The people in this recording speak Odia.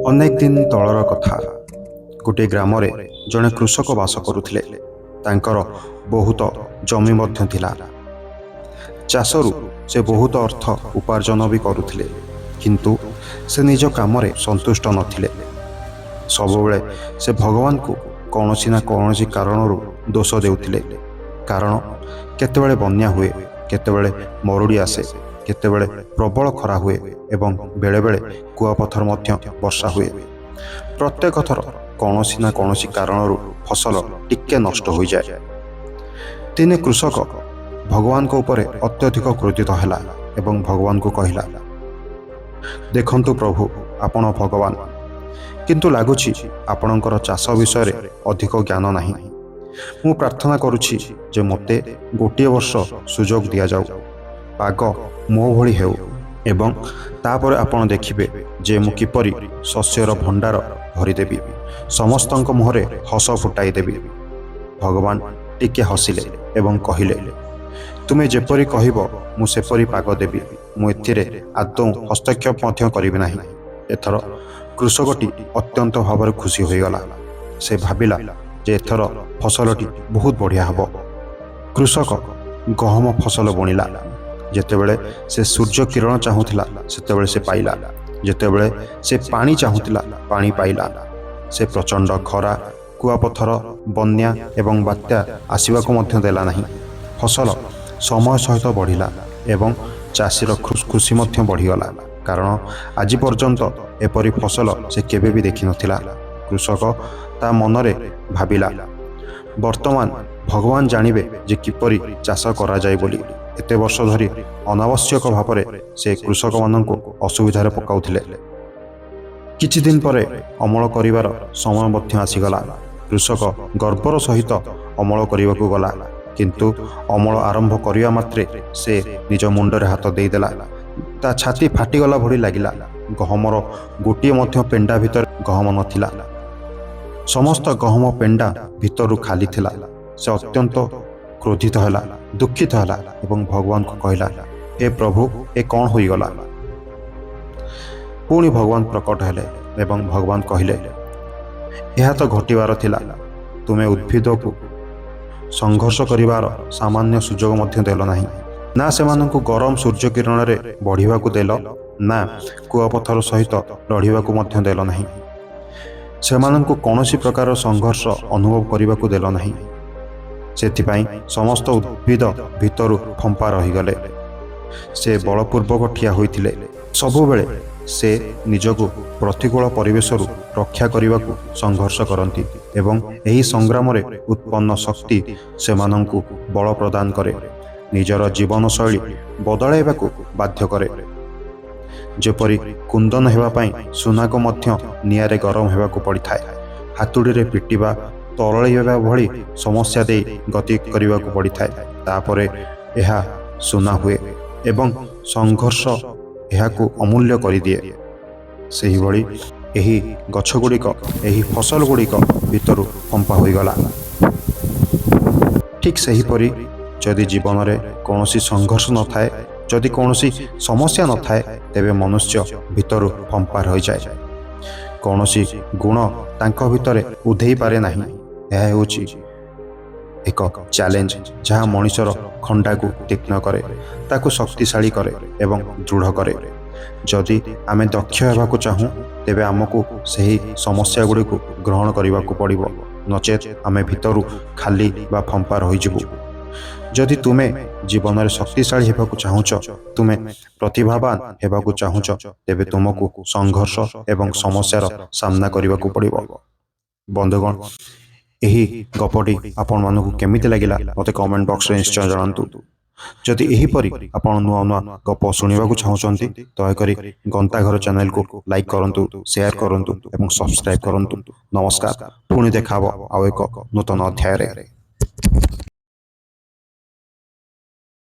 ଅନେକ ଦିନ ତଳର କଥା। ଗୋଟିଏ ଗ୍ରାମରେ ଜଣେ କୃଷକ ବାସ କରୁଥିଲେ। ତାଙ୍କର ବହୁତ ଜମି ମଧ୍ୟ ଥିଲା। ଚାଷରୁ ସେ ବହୁତ ଅର୍ଥ ଉପାର୍ଜନ ବି କରୁଥିଲେ, କିନ୍ତୁ ସେ ନିଜ କାମରେ ସନ୍ତୁଷ୍ଟ ନଥିଲେ। ସବୁବେଳେ ସେ ଭଗବାନଙ୍କୁ କୌଣସି ନା କୌଣସି କାରଣରୁ ଦୋଷ ଦେଉଥିଲେ। କାରଣ କେତେବେଳେ ବନ୍ୟା ହୁଏ, କେତେବେଳେ ମରୁଡ଼ି ଆସେ, କେତେବେଳେ ପ୍ରବଳ ଖରା ହୁଏ ଏବଂ ବେଳେବେଳେ କୁଆପଥର ମଧ୍ୟ ବର୍ଷା ହୁଏ। ପ୍ରତ୍ୟେକ ଥର କୌଣସି ନା କୌଣସି କାରଣରୁ ଫସଲ ଟିକେ ନଷ୍ଟ ହୋଇଯାଏ। ଦିନେ କୃଷକ ଭଗବାନଙ୍କ ଉପରେ ଅତ୍ୟଧିକ କ୍ରୋଧିତ ହେଲା ଏବଂ ଭଗବାନଙ୍କୁ କହିଲା, ଦେଖନ୍ତୁ ପ୍ରଭୁ, ଆପଣ ଭଗବାନ, କିନ୍ତୁ ଲାଗୁଛି ଆପଣଙ୍କର ଚାଷ ବିଷୟରେ ଅଧିକ ଜ୍ଞାନ ନାହିଁ। ମୁଁ ପ୍ରାର୍ଥନା କରୁଛି ଯେ ମୋତେ ଗୋଟିଏ ବର୍ଷ ସୁଯୋଗ ଦିଆଯାଉ, ପାଗ ମୋ ଭଳି ହେଉ, ଏବଂ ତାପରେ ଆପଣ ଦେଖିବେ ଯେ ମୁଁ କିପରି ଶସ୍ୟର ଭଣ୍ଡାର ଭରିଦେବି, ସମସ୍ତଙ୍କ ମୁହଁରେ ହସ ଫୁଟାଇ ଦେବି। ଭଗବାନ ଟିକେ ହସିଲେ ଏବଂ କହିଲେ, ତୁମେ ଯେପରି କହିବ ମୁଁ ସେପରି ପାଗ ଦେବି। ମୁଁ ଏଥିରେ ଆଦୌ ହସ୍ତକ୍ଷେପ ମଧ୍ୟ କରିବି ନାହିଁ। ଏଥର କୃଷକଟି ଅତ୍ୟନ୍ତ ଭାବରେ ଖୁସି ହୋଇଗଲା। ସେ ଭାବିଲା ଯେ ଏଥର ଫସଲଟି ବହୁତ ବଢ଼ିଆ ହେବ। କୃଷକ ଗହମ ଫସଲ ବୁଣିଲା। ଯେତେବେଳେ ସେ ସୂର୍ଯ୍ୟ କିରଣ ଚାହୁଁଥିଲା ସେତେବେଳେ ସେ ପାଇଲା, ଯେତେବେଳେ ସେ ପାଣି ଚାହୁଁଥିଲା ପାଣି ପାଇଲା। ସେ ପ୍ରଚଣ୍ଡ ଖରା, କୁଆପଥର, ବନ୍ୟା ଏବଂ ବାତ୍ୟା ଆସିବାକୁ ମଧ୍ୟ ଦେଲା ନାହିଁ। ଫସଲ ସମୟ ସହିତ ବଢ଼ିଲା ଏବଂ ଚାଷୀର ଖୁସି ମଧ୍ୟ ବଢ଼ିଗଲା, କାରଣ ଆଜି ପର୍ଯ୍ୟନ୍ତ ଏପରି ଫସଲ ସେ କେବେ ବି ଦେଖିନଥିଲା। କୃଷକ ତା ମନରେ ଭାବିଲା, ବର୍ତ୍ତମାନ ଭଗବାନ ଜାଣିବେ ଯେ କିପରି ଚାଷ କରାଯାଏ ବୋଲି। ଏତେ ବର୍ଷ ଧରି ଅନାବଶ୍ୟକ ଭାବରେ ସେ କୃଷକମାନଙ୍କୁ ଅସୁବିଧାରେ ପକାଉଥିଲେ। କିଛି ଦିନ ପରେ ଅମଳ କରିବାର ସମୟ ମଧ୍ୟ ଆସିଗଲା। କୃଷକ ଗର୍ବର ସହିତ ଅମଳ କରିବାକୁ ଗଲା, କିନ୍ତୁ ଅମଳ ଆରମ୍ଭ କରିବା ମାତ୍ରେ ସେ ନିଜ ମୁଣ୍ଡରେ ହାତ ଦେଇଦେଲା। ତା ଛାତି ଫାଟିଗଲା ଭଳି ଲାଗିଲା। ଗହମର ଗୋଟିଏ ମଧ୍ୟ ପେଣ୍ଡା ଭିତରେ ଗହମ ନଥିଲା। ସମସ୍ତ ଗହମ ପେଣ୍ଡା ଭିତରୁ ଖାଲି ଥିଲା। ସେ ଅତ୍ୟନ୍ତ କ୍ରୋଧିତ ହେଲା, ଦୁଃଖିତ ହେଲା ଏବଂ ଭଗବାନଙ୍କୁ କହିଲା, ହେ ପ୍ରଭୁ, ଏ କ'ଣ ହୋଇଗଲା? ପୁଣି ଭଗବାନ ପ୍ରକଟ ହେଲେ ଏବଂ ଭଗବାନ କହିଲେ, ଏହା ତ ଘଟିବାର ଥିଲା। ତୁମେ ଉଦ୍ଭିଦକୁ ସଂଘର୍ଷ କରିବାର ସାମାନ୍ୟ ସୁଯୋଗ ମଧ୍ୟ ଦେଲ ନାହିଁ। ନା ସେମାନଙ୍କୁ ଗରମ ସୂର୍ଯ୍ୟ କିରଣରେ ବଢ଼ିବାକୁ ଦେଲ, ନା କୁଆପଥର ସହିତ ଲଢ଼ିବାକୁ ମଧ୍ୟ ଦେଲ ନାହିଁ। ସେମାନଙ୍କୁ କୌଣସି ପ୍ରକାର ସଂଘର୍ଷ ଅନୁଭବ କରିବାକୁ ଦେଲ ନାହିଁ। ସେଥିପାଇଁ ସମସ୍ତ ଉଦ୍ଭିଦ ଭିତରୁ ଫମ୍ପା ରହିଗଲେ। ସେ ବଳପୂର୍ବକ ଠିଆ ହୋଇଥିଲେ। ସବୁବେଳେ ସେ ନିଜକୁ ପ୍ରତିକୂଳ ପରିବେଶରୁ ରକ୍ଷା କରିବାକୁ ସଂଘର୍ଷ କରନ୍ତି ଏବଂ ଏହି ସଂଗ୍ରାମରେ ଉତ୍ପନ୍ନ ଶକ୍ତି ସେମାନଙ୍କୁ ବଳ ପ୍ରଦାନ କରେ, ନିଜର ଜୀବନଶୈଳୀ ବଦଳାଇବାକୁ ବାଧ୍ୟ କରେ। ଯେପରି କୁନ୍ଦନ ହେବା ପାଇଁ ସୁନାକୁ ମଧ୍ୟ ନିଆଁରେ ଗରମ ହେବାକୁ ପଡ଼ିଥାଏ। ହାତୁଡ଼ିରେ ପିଟିବା, ତରଳେଇବା ଭଳି ସମସ୍ୟା ଦେଇ ଗତି କରିବାକୁ ପଡ଼ିଥାଏ। ତାପରେ ଏହା ସୁନା ହୁଏ ଏବଂ ସଂଘର୍ଷ ଏହାକୁ ଅମୂଲ୍ୟ କରିଦିଏ। ସେହିଭଳି ଏହି ଗଛଗୁଡ଼ିକ, ଏହି ଫସଲଗୁଡ଼ିକ ଭିତରୁ ଫମ୍ପା ହୋଇଗଲା। ଠିକ୍ ସେହିପରି ଯଦି ଜୀବନରେ କୌଣସି ସଂଘର୍ଷ ନଥାଏ, ଯଦି କୌଣସି ସମସ୍ୟା ନଥାଏ, ତେବେ ମନୁଷ୍ୟ ଭିତରୁ ଫମ୍ପା ରହିଯାଏ। କୌଣସି ଗୁଣ ତାଙ୍କ ଭିତରେ ଉଧେଇ ପାରେ ନାହିଁ। ଏହା ହେଉଛି ଏକ ଚ୍ୟାଲେଞ୍ଜ ଯାହା ମଣିଷର ଖଣ୍ଡାକୁ ତୀକ୍ଷ୍ଣ କରେ, ତାକୁ ଶକ୍ତିଶାଳୀ କରେ ଏବଂ ଦୃଢ଼ କରେ। ଯଦି ଆମେ ଦକ୍ଷ ହେବାକୁ ଚାହୁଁ, ତେବେ ଆମକୁ ସେହି ସମସ୍ୟାଗୁଡ଼ିକୁ ଗ୍ରହଣ କରିବାକୁ ପଡ଼ିବ, ନଚେତ୍ ଆମେ ଭିତରୁ ଖାଲି ବା ଫମ୍ପା ରହିଯିବୁ। ଯଦି ତୁମେ ଜୀବନରେ ଶକ୍ତିଶାଳୀ ହେବାକୁ ଚାହୁଁଛ, ତୁମେ ପ୍ରତିଭାବାନ ହେବାକୁ ଚାହୁଁଛ, ତେବେ ତୁମକୁ ସଂଘର୍ଷ ଏବଂ ସମସ୍ୟାର ସାମ୍ନା କରିବାକୁ ପଡ଼ିବ। ବନ୍ଧୁଗଣ, ଏହି ଗପଟି ଆପଣମାନଙ୍କୁ କେମିତି ଲାଗିଲା ମୋତେ କମେଣ୍ଟ ବକ୍ସରେ ନିଶ୍ଚୟ ଜଣାନ୍ତୁ। ଯଦି ଏହିପରି ଆପଣ ନୂଆ ନୂଆ ଗପ ଶୁଣିବାକୁ ଚାହୁଁଛନ୍ତି, ଦୟାକରି ଗନ୍ତାଘର ଚ୍ୟାନେଲକୁ ଲାଇକ୍ କରନ୍ତୁ, ସେୟାର କରନ୍ତୁ ଏବଂ ସବସ୍କ୍ରାଇବ୍ କରନ୍ତୁ। ନମସ୍କାର, ପୁଣି ଦେଖା ହେବ ଆଉ ଏକ ନୂତନ ଅଧ୍ୟାୟରେ।